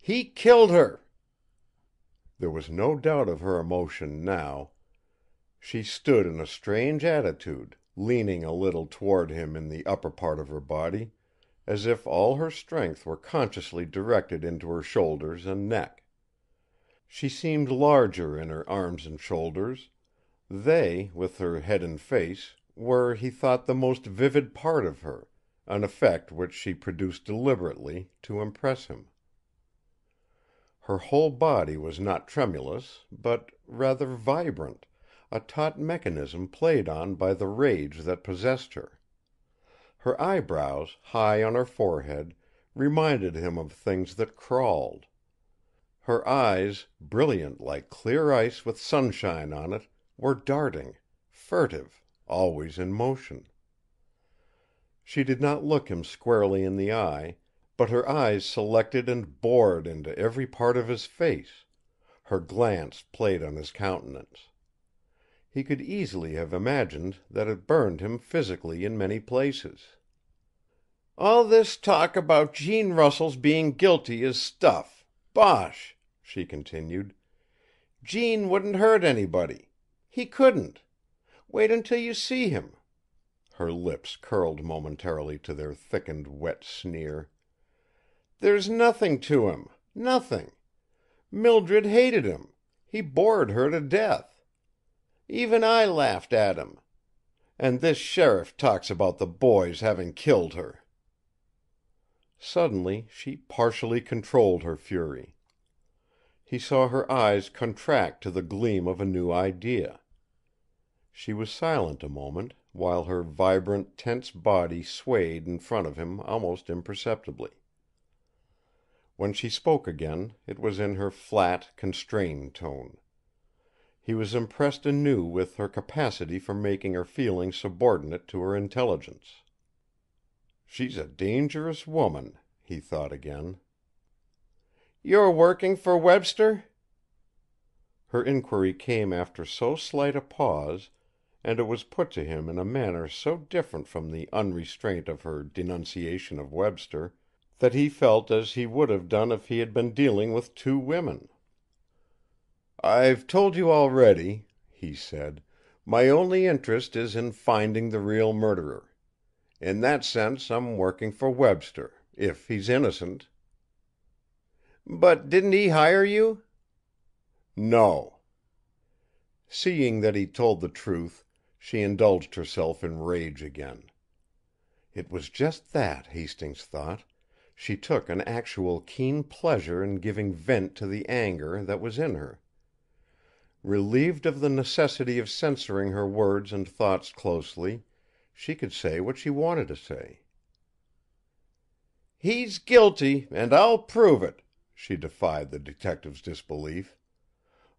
He killed her!" There was no doubt of her emotion now. She stood in a strange attitude, leaning a little toward him in the upper part of her body, as if all her strength were consciously directed into her shoulders and neck. She seemed larger in her arms and shoulders. They, with her head and face, were, he thought, the most vivid part of her, an effect which she produced deliberately, to impress him. Her whole body was not tremulous, but rather vibrant, a taut mechanism played on by the rage that possessed her. Her eyebrows, high on her forehead, reminded him of things that crawled. Her eyes, brilliant like clear ice with sunshine on it, were darting, furtive, always in motion. She did not look him squarely in the eye, but her eyes selected and bored into every part of his face. Her glance played on his countenance. He could easily have imagined that it burned him physically in many places. "All this talk about Gene Russell's being guilty is stuff. Bosh!" she continued. "Gene wouldn't hurt anybody. He couldn't. Wait until you see him." Her lips curled momentarily to their thickened, wet sneer. "There's nothing to him. Nothing. Mildred hated him. He bored her to death. Even I laughed at him. And this sheriff talks about the boys having killed her." Suddenly she partially controlled her fury. He saw her eyes contract to the gleam of a new idea. She was silent a moment, while her vibrant, tense body swayed in front of him almost imperceptibly. When she spoke again, it was in her flat, constrained tone. He was impressed anew with her capacity for making her feelings subordinate to her intelligence. "She's a dangerous woman," he thought again. "You're working for Webster?" Her inquiry came after so slight a pause, and it was put to him in a manner so different from the unrestraint of her denunciation of Webster, that he felt as he would have done if he had been dealing with two women. "I've told you already," he said, "my only interest is in finding the real murderer. In that sense I'm working for Webster, if he's innocent." "But didn't he hire you?" "No." Seeing that he told the truth, she indulged herself in rage again. It was just that, Hastings thought. She took an actual keen pleasure in giving vent to the anger that was in her. Relieved of the necessity of censoring her words and thoughts closely, she could say what she wanted to say. "He's guilty, and I'll prove it," she defied the detective's disbelief.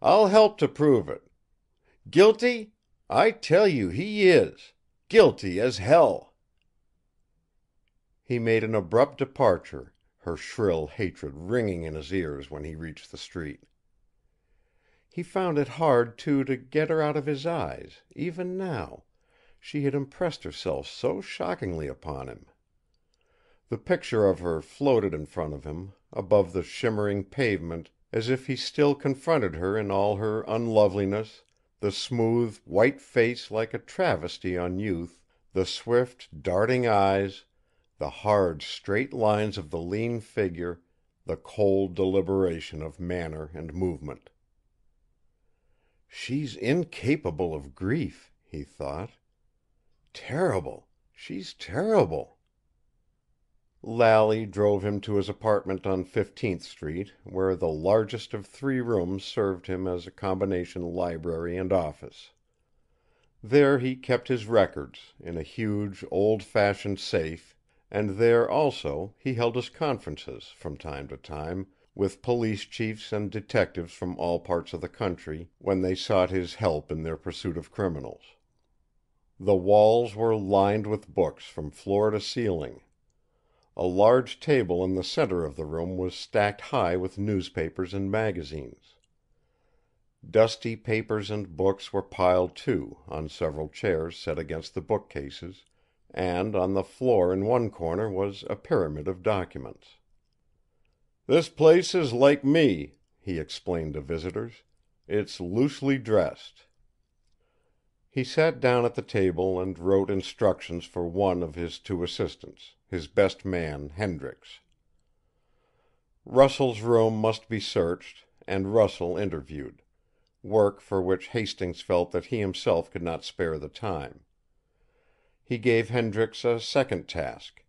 "I'll help to prove it. Guilty? I tell you he is. Guilty as hell." He made an abrupt departure, her shrill hatred ringing in his ears when he reached the street. He found it hard, too, to get her out of his eyes, even now. She had impressed herself so shockingly upon him. The picture of her floated in front of him, above the shimmering pavement, as if he still confronted her in all her unloveliness, the smooth, white face like a travesty on youth, the swift, darting eyes, the hard, straight lines of the lean figure, the cold deliberation of manner and movement. "She's incapable of grief," he thought. "Terrible! She's terrible!" Lally drove him to his apartment on 15th Street, where the largest of 3 rooms served him as a combination library and office. There he kept his records, in a huge, old-fashioned safe, and there, also, he held his conferences, from time to time, with police chiefs and detectives from all parts of the country, when they sought his help in their pursuit of criminals. The walls were lined with books from floor to ceiling. A large table in the center of the room was stacked high with newspapers and magazines. Dusty papers and books were piled, too, on several chairs set against the bookcases, and on the floor in one corner was a pyramid of documents. "This place is like me," he explained to visitors. "It's loosely dressed." He sat down at the table and wrote instructions for one of his two assistants, his best man, Hendricks. Russell's room must be searched, and Russell interviewed, work for which Hastings felt that he himself could not spare the time. He gave Hendricks a second task,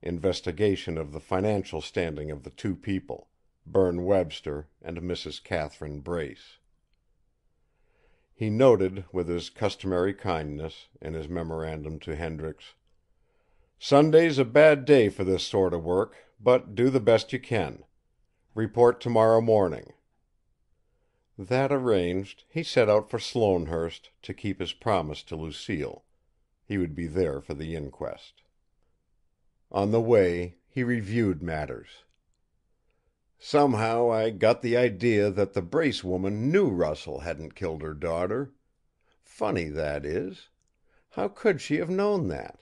investigation of the financial standing of the two people, Berne Webster and Mrs. Catherine Brace. He noted, with his customary kindness, in his memorandum to Hendricks, "Sunday's a bad day for this sort of work, but do the best you can. Report tomorrow morning." That arranged, he set out for Sloanehurst to keep his promise to Lucille. He would be there for the inquest. On the way, he reviewed matters. "Somehow I got the idea that the Brace woman knew Russell hadn't killed her daughter. Funny, that is. How could she have known that?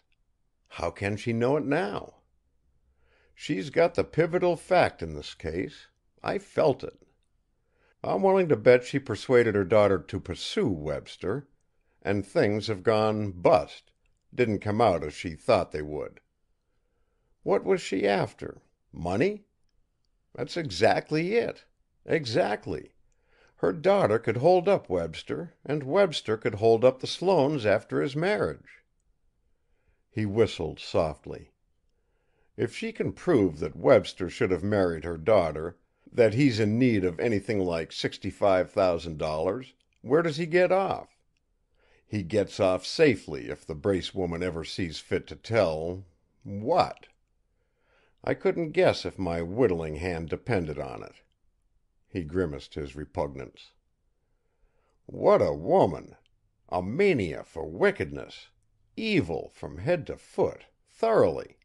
How can she know it now? She's got the pivotal fact in this case. I felt it. I'm willing to bet she persuaded her daughter to pursue Webster, and things have gone bust, didn't come out as she thought they would. What was she after? Money? That's exactly it. Exactly. Her daughter could hold up Webster, and Webster could hold up the Sloanes after his marriage." He whistled softly. "If she can prove that Webster should have married her daughter, that he's in need of anything like $65,000, where does he get off? He gets off safely if the Brace woman ever sees fit to tell what? I couldn't guess if my whittling hand depended on it." He grimaced his repugnance. "What a woman! A mania for wickedness. Evil from head to foot, thoroughly.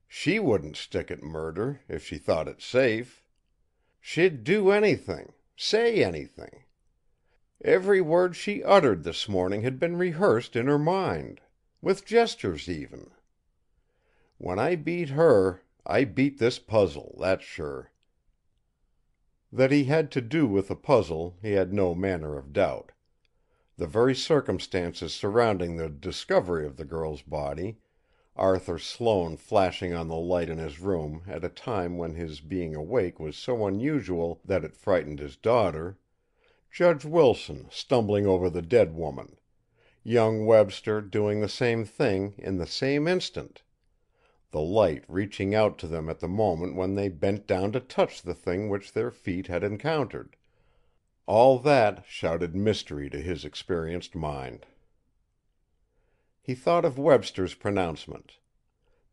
She wouldn't stick at murder if she thought it safe. She'd do anything, say anything. Every word she uttered this morning had been rehearsed in her mind, with gestures even. When I beat her, I beat this puzzle, that's sure." That he had to do with a puzzle he had no manner of doubt. The very circumstances surrounding the discovery of the girl's body, Arthur Sloane flashing on the light in his room at a time when his being awake was so unusual that it frightened his daughter, Judge Wilson stumbling over the dead woman, young Webster doing the same thing in the same instant, the light reaching out to them at the moment when they bent down to touch the thing which their feet had encountered. All that shouted mystery to his experienced mind. He thought of Webster's pronouncement.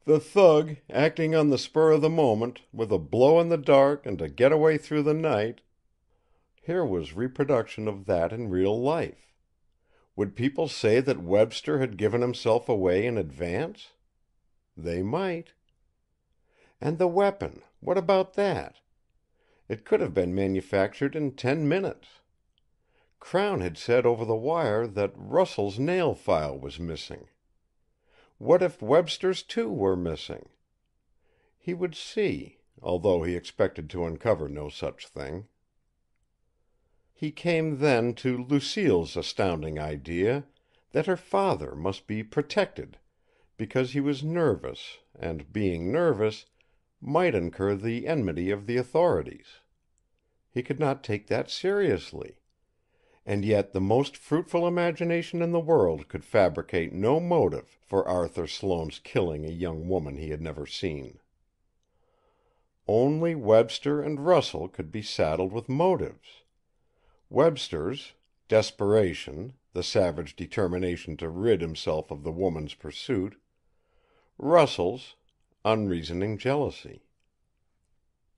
The thug, acting on the spur of the moment, with a blow in the dark and a getaway through the night. Here was reproduction of that in real life. Would people say that Webster had given himself away in advance? They might. And the weapon, what about that? It could have been manufactured in 10 minutes. Crown had said over the wire that Russell's nail file was missing. What if Webster's too were missing? He would see, although he expected to uncover no such thing. He came then to Lucille's astounding idea that her father must be protected, because he was nervous and, being nervous, might incur the enmity of the authorities. He could not take that seriously. And yet the most fruitful imagination in the world could fabricate no motive for Arthur Sloane's killing a young woman he had never seen. Only Webster and Russell could be saddled with motives. Webster's desperation, the savage determination to rid himself of the woman's pursuit. Russell's unreasoning jealousy.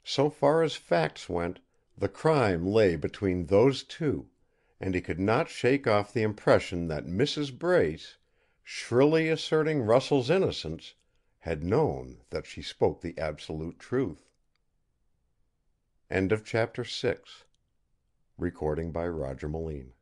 So far as facts went, the crime lay between those two, and he could not shake off the impression that Mrs. Brace, shrilly asserting Russell's innocence, had known that she spoke the absolute truth. End of chapter 6. Recording by Roger Moline.